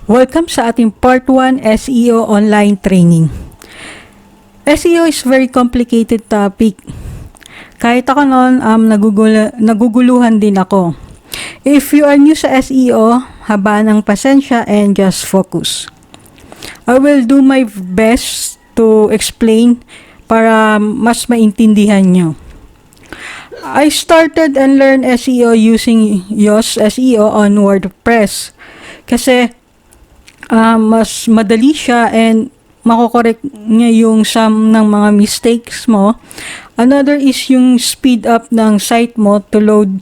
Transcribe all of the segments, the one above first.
Welcome sa ating Part 1 SEO online training. SEO is very complicated topic. Kahit ako noon, naguguluhan din ako. If you are new sa SEO, habaan ng pasensya and just focus. I will do my best to explain para mas maintindihan nyo. I started and learned SEO using Yoast SEO on WordPress. Kasi mas madali siya and makokorek niya yung some ng mga mistakes mo. Another is yung speed up ng site mo to load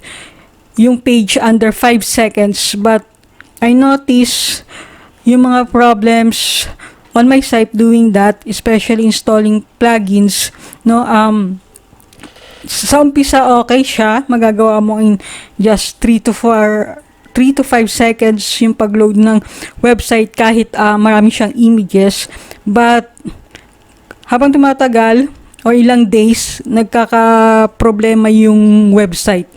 yung page under 5 seconds. But I notice yung mga problems on my site doing that, especially installing plugins. Sa umpisa okay siya, magagawa mo in just 3 to 5 seconds yung pag-load ng website kahit marami siyang images. But habang tumatagal o ilang days, nagkaka-problema yung website.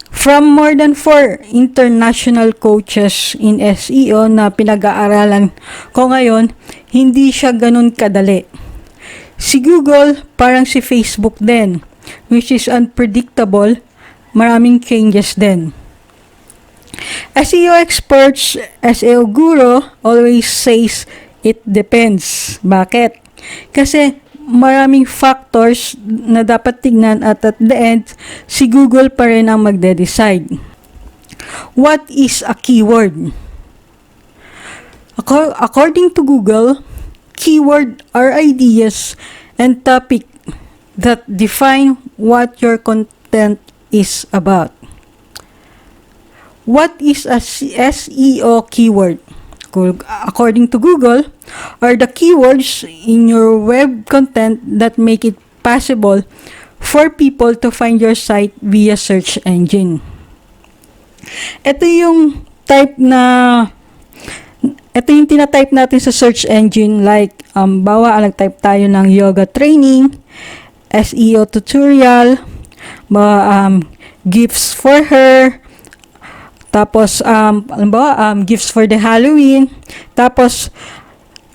From more than 4 international coaches in SEO na pinag-aaralan ko ngayon, hindi siya ganun kadali. Si Google parang si Facebook din, which is unpredictable. Maraming changes din. SEO experts, SEO guru always says it depends. Bakit? Kasi maraming factors na dapat tignan at the end, si Google pa rin ang magde-decide. What is a keyword? According to Google, keyword are ideas and topic that define what your content is about. What is a SEO keyword? According to Google, are the keywords in your web content that make it possible for people to find your site via search engine. Ito yung tinatype natin sa search engine, like nag-type tayo ng yoga training, SEO tutorial, gifts for her, tapos gifts for the Halloween. Tapos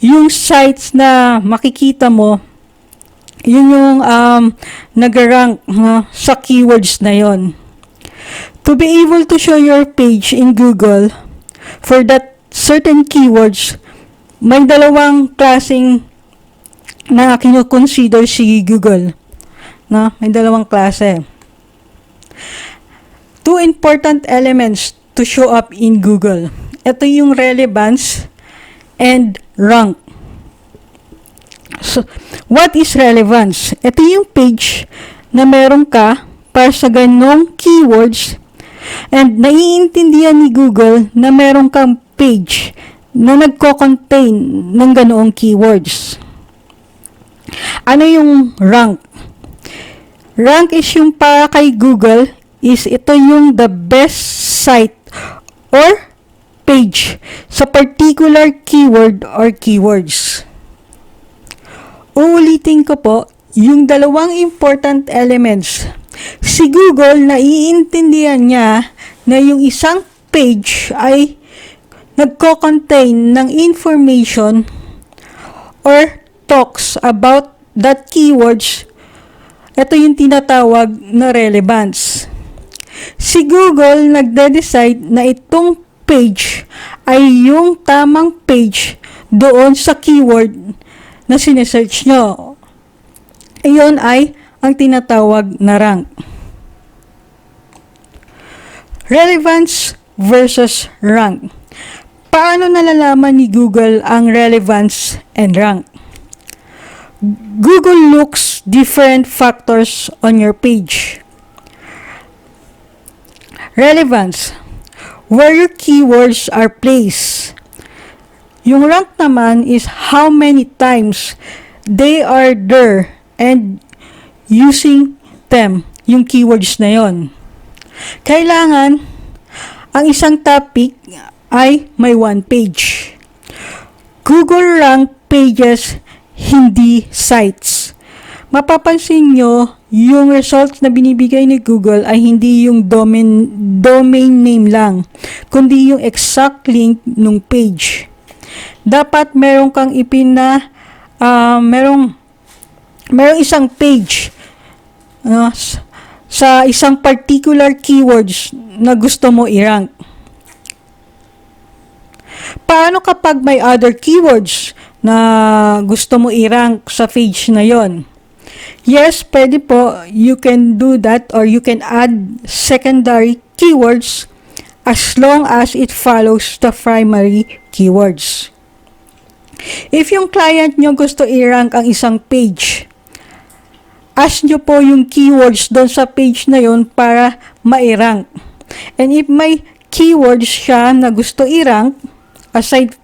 yung sites na makikita mo, yun yung nag-rank sa keywords na yon. To be able to show your page in Google for that certain keywords, may dalawang klaseng na kino-consider si Google. May dalawang klase. 2 important elements to show up in Google. Ito yung relevance and rank. So, what is relevance? Ito yung page na meron ka para sa ganong keywords and naiintindihan ni Google na meron kang page na nagko-contain ng ganoong keywords. Ano yung rank? Rank is yung para kay Google is ito yung the best site or page sa particular keyword or keywords. Uulitin ko po, yung dalawang important elements. Si Google, naiintindihan niya na yung isang page ay nagko-contain ng information or talks about that keywords. Ito yung tinatawag na relevance. Si Google nagde-decide na itong page ay yung tamang page doon sa keyword na sinesearch nyo. Iyon ay ang tinatawag na rank. Relevance versus rank. Paano nalalaman ni Google ang relevance and rank? Google looks different factors on your page. Relevance, where your keywords are placed. Yung rank naman is how many times they are there and using them, yung keywords na yon. Kailangan ang isang topic ay may 1 page. Google rank pages, hindi sites. mapapansin nyo, yung results na binibigay ni Google ay hindi yung domain name lang, kundi yung exact link nung page. Dapat meron kang merong isang page sa isang particular keywords na gusto mo i-rank. Paano kapag may other keywords na gusto mo i-rank sa page na yon? Yes, pwede po. You can do that, or you can add secondary keywords as long as it follows the primary keywords. If yung client nyo gusto i-rank ang isang page, ask nyo po yung keywords doon sa page na yon para ma-rank. And if may keywords siya na gusto i-rank, aside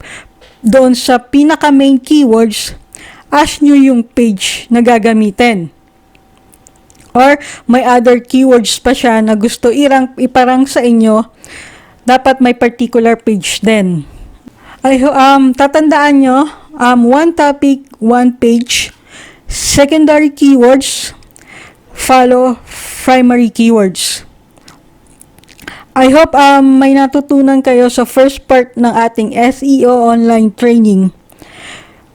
doon sa pinaka-main keywords, ask nyo yung page na gagamitin. Or may other keywords pa siya na gusto iparang sa inyo, dapat may particular page din. Tatandaan nyo, one topic, one page, secondary keywords, follow primary keywords. I hope may natutunan kayo sa first part ng ating SEO online training.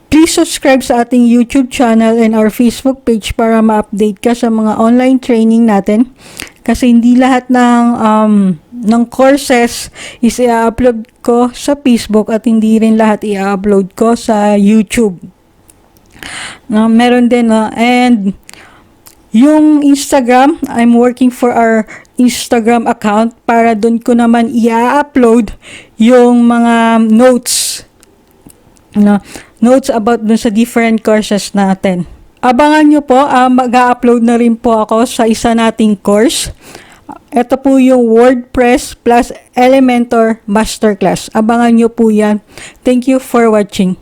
Please subscribe sa ating YouTube channel and our Facebook page para ma-update ka sa mga online training natin. Kasi hindi lahat ng courses is i-upload ko sa Facebook at hindi rin lahat i-upload ko sa YouTube. Meron din and yung Instagram, I'm working for our Instagram account para doon ko naman i-upload yung mga notes about dun sa different courses natin. Abangan nyo po, mag-upload na rin po ako sa isa nating course. Ito po yung WordPress plus Elementor Masterclass. Abangan nyo po yan. Thank you for watching.